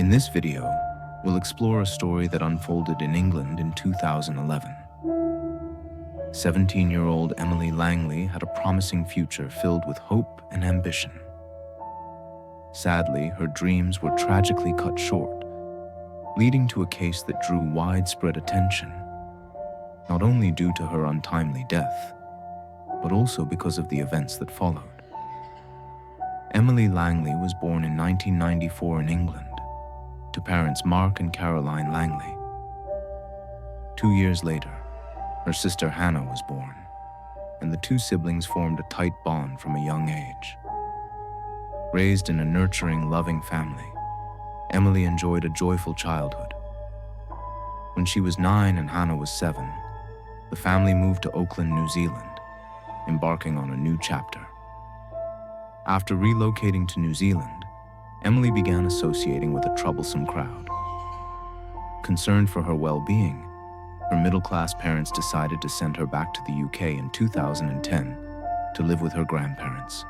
In this video, we'll explore a story that unfolded in England in 2011. 17-year-old Emily Longley had a promising future filled with hope and ambition. Sadly, her dreams were tragically cut short, leading to a case that drew widespread attention, not only due to her untimely death, but also because of the events that followed. Emily Longley was born in 1994 in England, to parents Mark and Caroline Longley. 2 years later, her sister Hannah was born, and the two siblings formed a tight bond from a young age. Raised in a nurturing, loving family, Emily enjoyed a joyful childhood. When she was 9 and Hannah was 7, the family moved to Auckland, New Zealand, embarking on a new chapter. After relocating to New Zealand, Emily began associating with a troublesome crowd. Concerned for her well-being, her middle-class parents decided to send her back to the UK in 2010 to live with her grandparents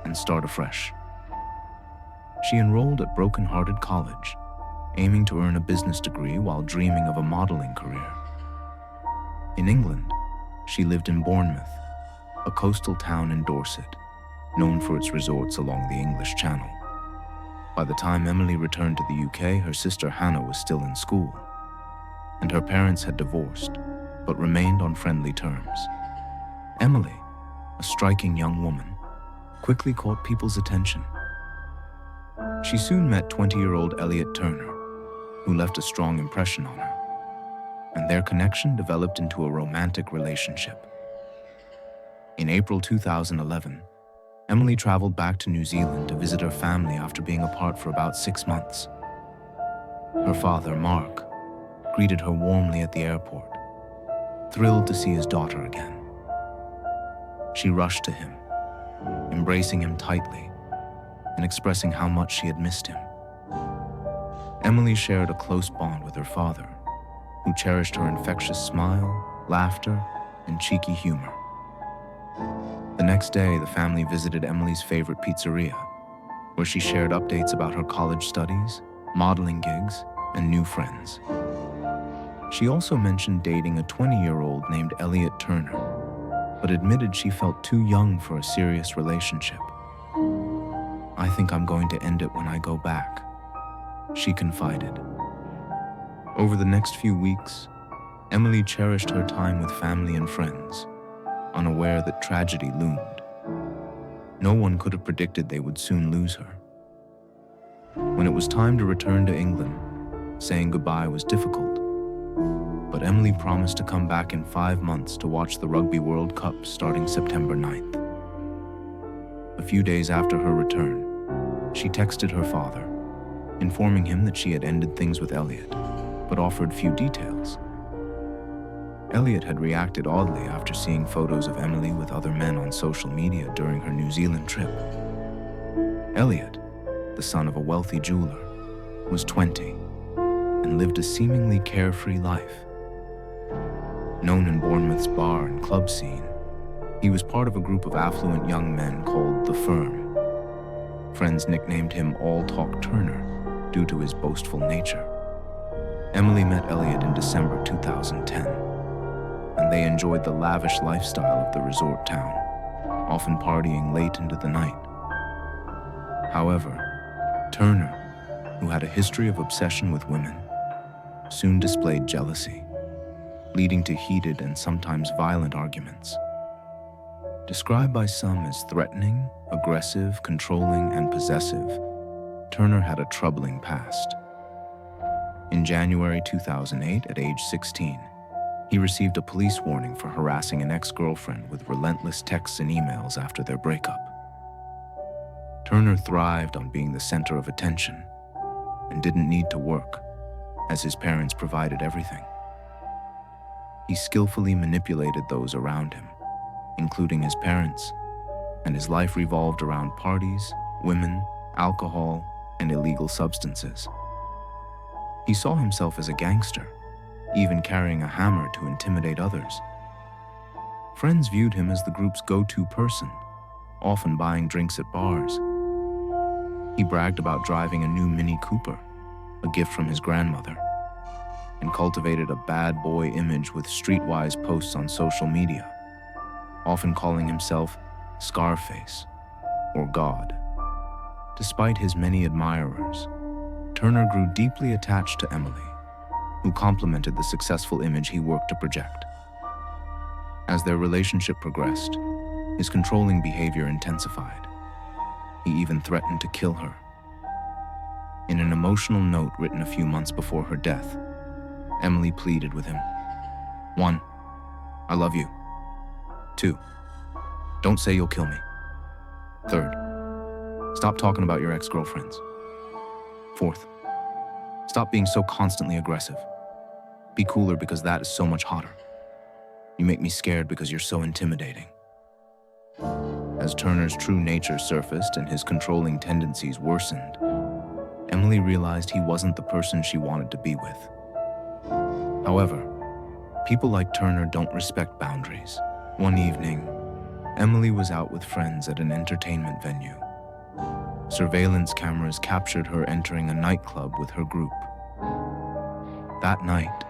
and start afresh. She enrolled at Broken-Hearted College, aiming to earn a business degree while dreaming of a modeling career. In England, she lived in Bournemouth, a coastal town in Dorset, known for its resorts along the English Channel. By the time Emily returned to the UK, her sister Hannah was still in school, and her parents had divorced, but remained on friendly terms. Emily, a striking young woman, quickly caught people's attention. She soon met 20-year-old Elliot Turner, who left a strong impression on her, and their connection developed into a romantic relationship. In April 2011, Emily traveled back to New Zealand to visit her family after being apart for about 6 months. Her father, Mark, greeted her warmly at the airport, thrilled to see his daughter again. She rushed to him, embracing him tightly and expressing how much she had missed him. Emily shared a close bond with her father, who cherished her infectious smile, laughter, and cheeky humor. The next day, the family visited Emily's favorite pizzeria, where she shared updates about her college studies, modeling gigs, and new friends. She also mentioned dating a 20-year-old named Elliot Turner, but admitted she felt too young for a serious relationship. "I think I'm going to end it when I go back," she confided. Over the next few weeks, Emily cherished her time with family and friends, unaware that tragedy loomed. No one could have predicted they would soon lose her. When it was time to return to England, saying goodbye was difficult, but Emily promised to come back in 5 months to watch the Rugby World Cup starting September 9th. A few days after her return, she texted her father, informing him that she had ended things with Elliot, but offered few details. Elliot had reacted oddly after seeing photos of Emily with other men on social media during her New Zealand trip. Elliot, the son of a wealthy jeweler, was 20 and lived a seemingly carefree life. Known in Bournemouth's bar and club scene, he was part of a group of affluent young men called The Firm. Friends nicknamed him All Talk Turner due to his boastful nature. Emily met Elliot in December 2010, and they enjoyed the lavish lifestyle of the resort town, often partying late into the night. However, Turner, who had a history of obsession with women, soon displayed jealousy, leading to heated and sometimes violent arguments. Described by some as threatening, aggressive, controlling, and possessive, Turner had a troubling past. In January 2008, at age 16, he received a police warning for harassing an ex-girlfriend with relentless texts and emails after their breakup. Turner thrived on being the center of attention and didn't need to work, as his parents provided everything. He skillfully manipulated those around him, including his parents, and his life revolved around parties, women, alcohol, and illegal substances. He saw himself as a gangster, even carrying a hammer to intimidate others. Friends viewed him as the group's go-to person, often buying drinks at bars. He bragged about driving a new Mini Cooper a gift from his grandmother, and cultivated a bad boy image with streetwise posts on social media, often calling himself Scarface or God. Despite his many admirers, Turner grew deeply attached to Emily, who complimented the successful image he worked to project. As their relationship progressed, his controlling behavior intensified. He even threatened to kill her. In an emotional note written a few months before her death, Emily pleaded with him. 1. I love you. 2. Don't say you'll kill me. 3rd. Stop talking about your ex-girlfriends. 4th. Stop being so constantly aggressive. Be cooler because that is so much hotter. You make me scared because you're so intimidating. As Turner's true nature surfaced and his controlling tendencies worsened, Emily realized he wasn't the person she wanted to be with. However, people like Turner don't respect boundaries. One evening, Emily was out with friends at an entertainment venue. Surveillance cameras captured her entering a nightclub with her group. That night,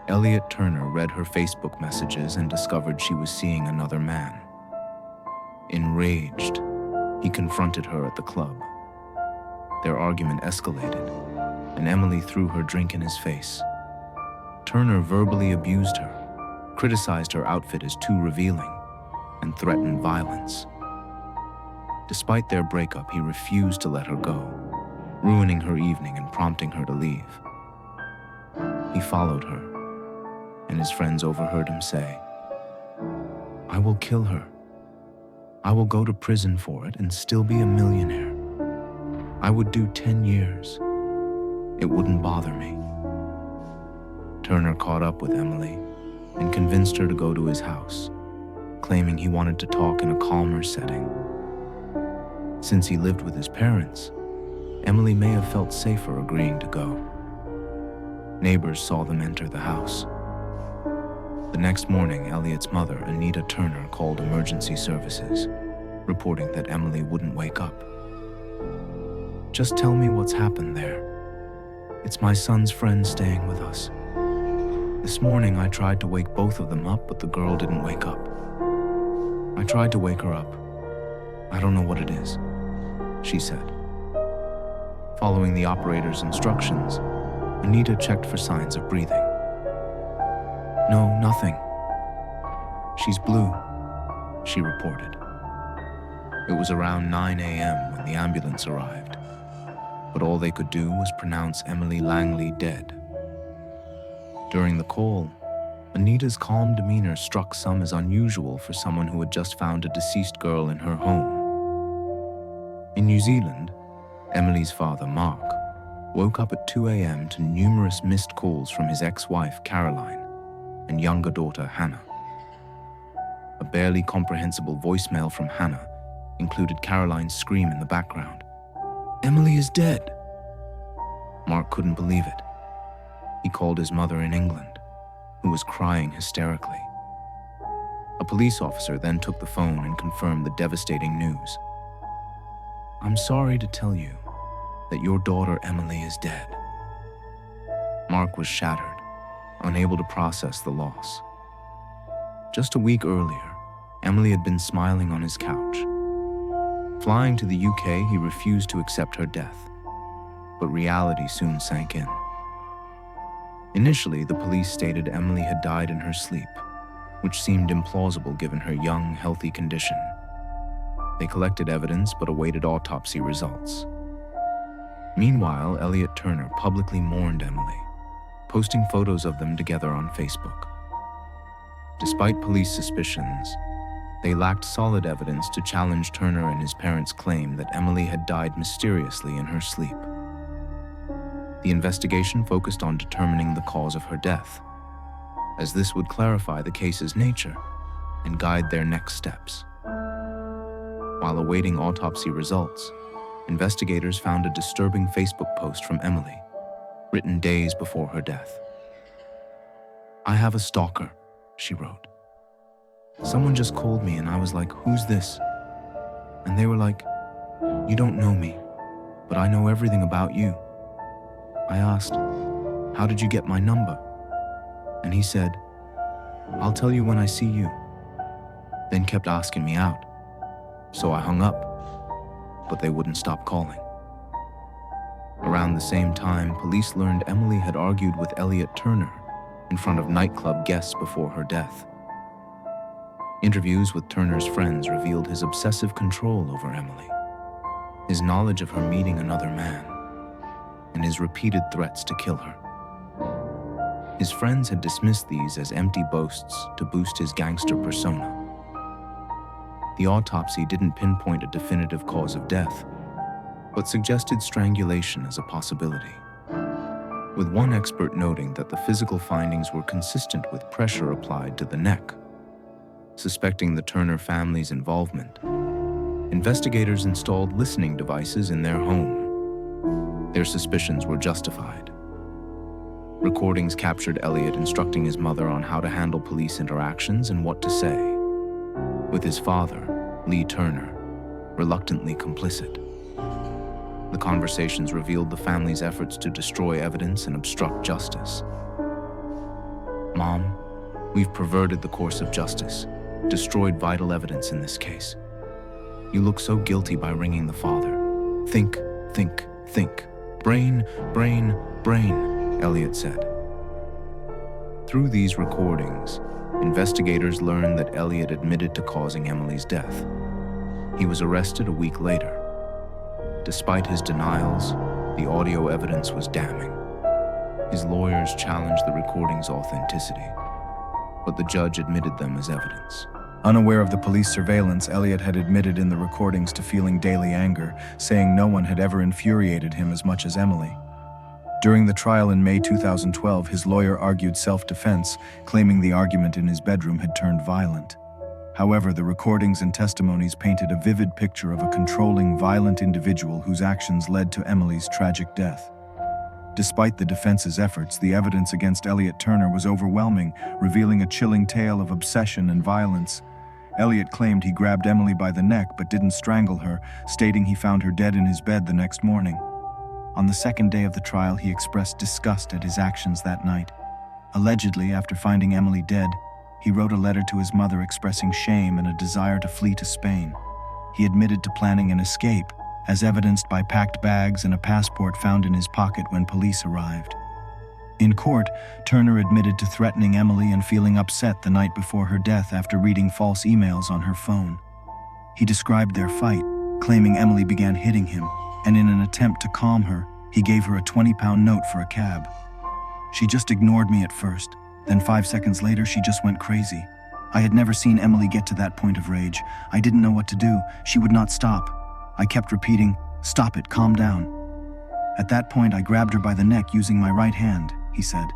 Elliot Turner read her Facebook messages and discovered she was seeing another man. Enraged, he confronted her at the club. Their argument escalated, and Emily threw her drink in his face. Turner verbally abused her, criticized her outfit as too revealing, and threatened violence. Despite their breakup, he refused to let her go, ruining her evening and prompting her to leave. He followed her, and his friends overheard him say, "I will kill her. I will go to prison for it and still be a millionaire. I would do 10 years. It wouldn't bother me." Turner caught up with Emily and convinced her to go to his house, claiming he wanted to talk in a calmer setting. Since he lived with his parents, Emily may have felt safer agreeing to go. Neighbors saw them enter the house. The next morning, Elliot's mother, Anita Turner, called emergency services, reporting that Emily wouldn't wake up. "Just tell me what's happened there. It's my son's friend staying with us. This morning I tried to wake both of them up, but the girl didn't wake up. I tried to wake her up. I don't know what it is," she said. Following the operator's instructions, Anita checked for signs of breathing. "No, nothing. She's blue," she reported. It was around 9 a.m. when the ambulance arrived, but all they could do was pronounce Emily Longley dead. During the call, Anita's calm demeanor struck some as unusual for someone who had just found a deceased girl in her home. In New Zealand, Emily's father, Mark, woke up at 2 a.m. to numerous missed calls from his ex-wife, Caroline, and younger daughter, Hannah. A barely comprehensible voicemail from Hannah included Caroline's scream in the background. "Emily is dead!" Mark couldn't believe it. He called his mother in England, who was crying hysterically. A police officer then took the phone and confirmed the devastating news. "I'm sorry to tell you that your daughter Emily is dead." Mark was shattered, unable to process the loss. Just a week earlier, Emily had been smiling on his couch. Flying to the UK, he refused to accept her death, but reality soon sank in. Initially, the police stated Emily had died in her sleep, which seemed implausible given her young, healthy condition. They collected evidence but awaited autopsy results. Meanwhile, Elliot Turner publicly mourned Emily, posting photos of them together on Facebook. Despite police suspicions, they lacked solid evidence to challenge Turner and his parents' claim that Emily had died mysteriously in her sleep. The investigation focused on determining the cause of her death, as this would clarify the case's nature and guide their next steps. While awaiting autopsy results, investigators found a disturbing Facebook post from Emily, written days before her death. "I have a stalker," she wrote. "Someone just called me and I was like, 'Who's this?' And they were like, 'You don't know me, but I know everything about you. I asked, "How did you get my number?" And he said, "I'll tell you when I see you." Then kept asking me out. So I hung up, but they wouldn't stop calling. Around the same time, police learned Emily had argued with Elliot Turner in front of nightclub guests before her death. Interviews with Turner's friends revealed his obsessive control over Emily, his knowledge of her meeting another man, and his repeated threats to kill her. His friends had dismissed these as empty boasts to boost his gangster persona. The autopsy didn't pinpoint a definitive cause of death, but suggested strangulation as a possibility, with one expert noting that the physical findings were consistent with pressure applied to the neck. Suspecting the Turner family's involvement, investigators installed listening devices in their home. Their suspicions were justified. Recordings captured Elliot instructing his mother on how to handle police interactions and what to say, with his father, Lee Turner, reluctantly complicit. The conversations revealed the family's efforts to destroy evidence and obstruct justice. "Mom, we've perverted the course of justice, destroyed vital evidence in this case. You look so guilty by ringing the father. Think, think, think. Brain, brain, brain," Elliot said. Through these recordings, investigators learned that Elliot admitted to causing Emily's death. He was arrested a week later. Despite his denials, the audio evidence was damning. His lawyers challenged the recording's authenticity, but the judge admitted them as evidence. Unaware of the police surveillance, Elliot had admitted in the recordings to feeling daily anger, saying no one had ever infuriated him as much as Emily. During the trial in May 2012, his lawyer argued self-defense, claiming the argument in his bedroom had turned violent. However, the recordings and testimonies painted a vivid picture of a controlling, violent individual whose actions led to Emily's tragic death. Despite the defense's efforts, the evidence against Elliot Turner was overwhelming, revealing a chilling tale of obsession and violence. Elliot claimed he grabbed Emily by the neck but didn't strangle her, stating he found her dead in his bed the next morning. On the second day of the trial, he expressed disgust at his actions that night. Allegedly, after finding Emily dead, he wrote a letter to his mother expressing shame and a desire to flee to Spain. He admitted to planning an escape, as evidenced by packed bags and a passport found in his pocket when police arrived. In court, Turner admitted to threatening Emily and feeling upset the night before her death after reading false emails on her phone. He described their fight, claiming Emily began hitting him, and in an attempt to calm her, he gave her a 20-pound note for a cab. "She just ignored me at first. Then 5 seconds later, she just went crazy. I had never seen Emily get to that point of rage. I didn't know what to do. She would not stop. I kept repeating, 'Stop it, calm down.' At that point, I grabbed her by the neck using my right hand," he said.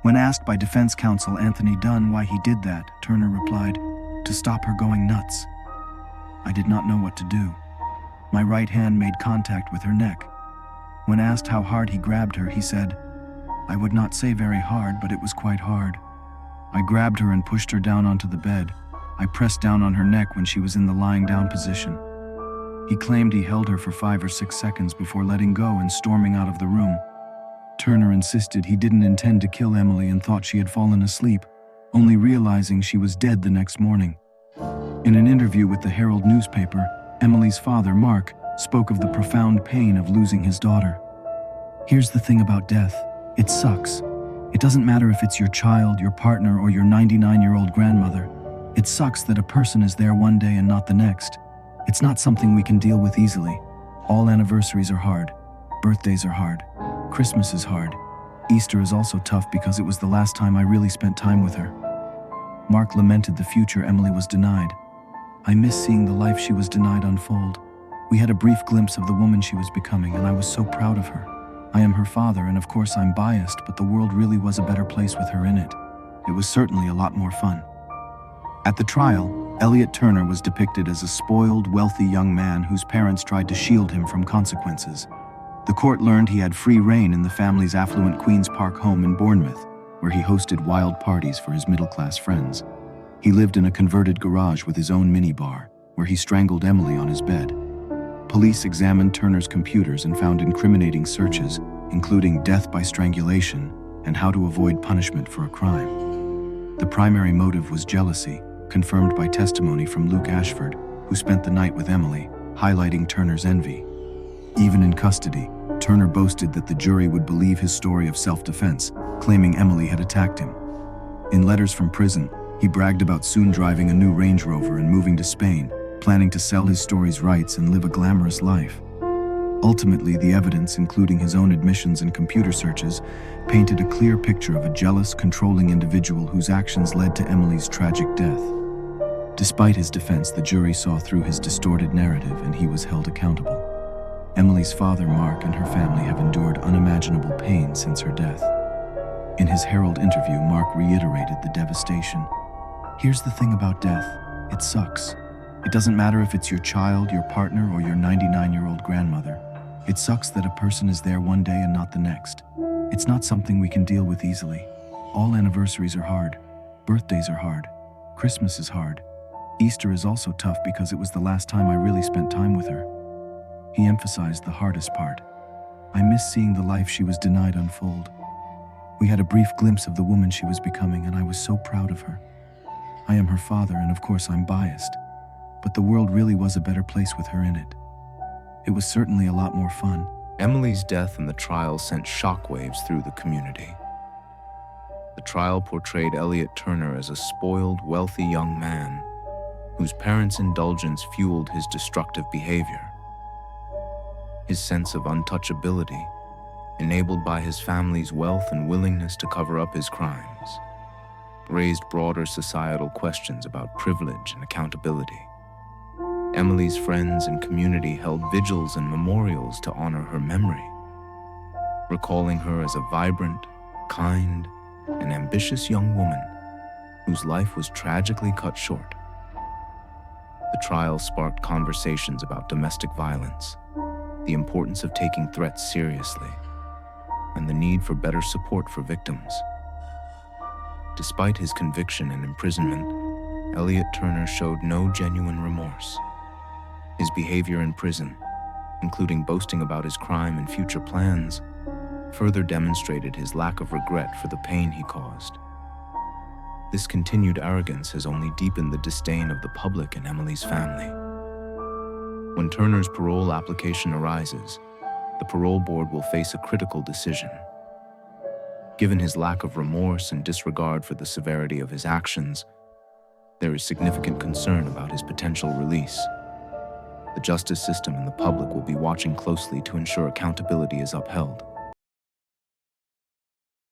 When asked by defense counsel Anthony Dunn why he did that, Turner replied, "To stop her going nuts. I did not know what to do. My right hand made contact with her neck." When asked how hard he grabbed her, he said, "I would not say very hard, but it was quite hard. I grabbed her and pushed her down onto the bed. I pressed down on her neck when she was in the lying down position." He claimed he held her for 5 or 6 seconds before letting go and storming out of the room. Turner insisted he didn't intend to kill Emily and thought she had fallen asleep, only realizing she was dead the next morning. In an interview with the Herald newspaper, Emily's father, Mark, spoke of the profound pain of losing his daughter. "Here's the thing about death. It sucks. It doesn't matter if it's your child, your partner, or your 99-year-old grandmother. It sucks that a person is there one day and not the next. It's not something we can deal with easily. All anniversaries are hard. Birthdays are hard. Christmas is hard. Easter is also tough because it was the last time I really spent time with her." Mark lamented the future Emily was denied. "I miss seeing the life she was denied unfold. We had a brief glimpse of the woman she was becoming, and I was so proud of her. I am her father, and of course I'm biased, but the world really was a better place with her in it. It was certainly a lot more fun." At the trial, Elliot Turner was depicted as a spoiled, wealthy young man whose parents tried to shield him from consequences. The court learned he had free reign in the family's affluent Queen's Park home in Bournemouth, where he hosted wild parties for his middle-class friends. He lived in a converted garage with his own minibar, where he strangled Emily on his bed. Police examined Turner's computers and found incriminating searches, including death by strangulation and how to avoid punishment for a crime. The primary motive was jealousy, confirmed by testimony from Luke Ashford, who spent the night with Emily, highlighting Turner's envy. Even in custody, Turner boasted that the jury would believe his story of self-defense, claiming Emily had attacked him. In letters from prison, he bragged about soon driving a new Range Rover and moving to Spain, planning to sell his story's rights and live a glamorous life. Ultimately, the evidence, including his own admissions and computer searches, painted a clear picture of a jealous, controlling individual whose actions led to Emily's tragic death. Despite his defense, the jury saw through his distorted narrative and he was held accountable. Emily's father, Mark, and her family have endured unimaginable pain since her death. In his Herald interview, Mark reiterated the devastation. "Here's the thing about death. It sucks. It doesn't matter if it's your child, your partner, or your 99-year-old grandmother. It sucks that a person is there one day and not the next. It's not something we can deal with easily. All anniversaries are hard. Birthdays are hard. Christmas is hard. Easter is also tough because it was the last time I really spent time with her." He emphasized the hardest part. "I miss seeing the life she was denied unfold. We had a brief glimpse of the woman she was becoming, and I was so proud of her. I am her father, and of course I'm biased. But the world really was a better place with her in it. It was certainly a lot more fun." Emily's death and the trial sent shockwaves through the community. The trial portrayed Elliot Turner as a spoiled, wealthy young man whose parents' indulgence fueled his destructive behavior. His sense of untouchability, enabled by his family's wealth and willingness to cover up his crimes, raised broader societal questions about privilege and accountability. Emily's friends and community held vigils and memorials to honor her memory, recalling her as a vibrant, kind, and ambitious young woman whose life was tragically cut short. The trial sparked conversations about domestic violence, the importance of taking threats seriously, and the need for better support for victims. Despite his conviction and imprisonment, Elliot Turner showed no genuine remorse. His behavior in prison, including boasting about his crime and future plans, further demonstrated his lack of regret for the pain he caused. This continued arrogance has only deepened the disdain of the public and Emily's family. When Turner's parole application arises, the parole board will face a critical decision. Given his lack of remorse and disregard for the severity of his actions, there is significant concern about his potential release. The justice system and the public will be watching closely to ensure accountability is upheld.